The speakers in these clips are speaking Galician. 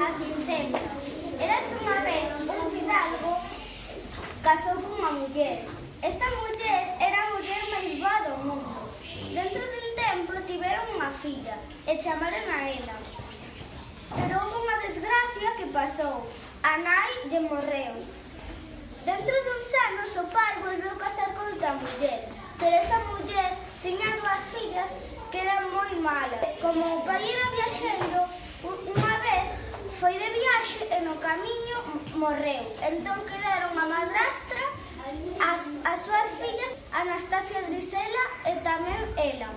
A Cintencia. Érase unha vez un fidalgo casou cunha muller. Esta muller era a muller máis boa do mundo. Dentro dun tempo tiveron unha filla e chamaron a ela. Pero houve unha desgracia que pasou. A nai lle morreu. Dentro duns anos o pai volveu casar con outra muller, pero esa muller tiña dúas fillas que eran moi malas. Como o pai era viaxeiro, unha vez foi de viaxe e no camiño morreu. Entón quedaron a madrastra, as súas fillas, Anastasia, Grisela e tamén ela.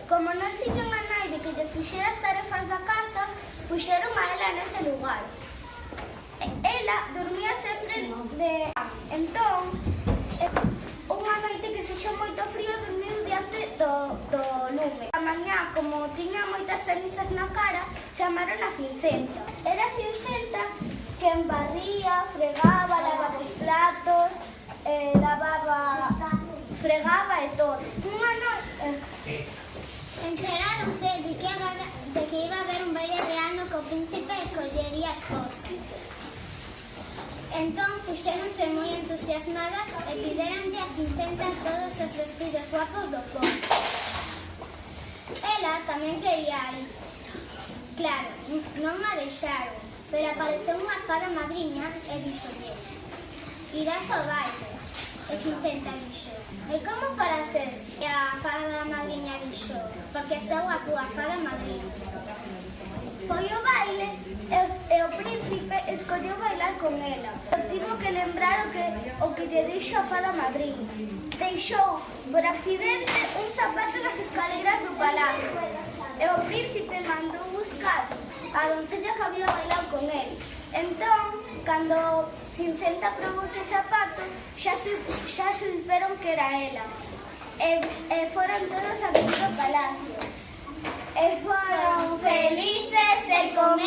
Como non tiñan a nai de que lles fixera as tarefas da casa, puxeron a ela nese lugar. Ela dormía sempre de... Entón, unha noite que fixo moito frío, dormiu diante do lume. A mañá, como tiña moitas cenizas na cara, chamaron a Cincenta. Era Cincenta que embarría, fregaba, lavaba os platos, fregaba e todo. Unha noite... Enteráronse de que iba a haber un baile real no que o príncipe escollería a esposa. Entón, puxéronse moi entusiasmadas e pideronlle a Cincenta todos os vestidos guapos do povo. Ela tamén quería ir. Claro, non a deixaron, pero apareceu unha fada madriña e dixolle: irás ao baile. E Cincenta dixo: e como farás eso? E a fada madriña dixo: porque sou a túa fada madriña. Foi o baile e o príncipe escolleu bailar con ela. Tivo que lembrar o que lle dixo a fada madriña. Deixou por accidente un zapato nas escaleiras do palacio e o príncipe mandou buscar a doncella que había bailado con el. Entón, cando Cincenta probou ese zapato, xa superon que era ela. E foron todos a ver o palacio. E foron felices e comeron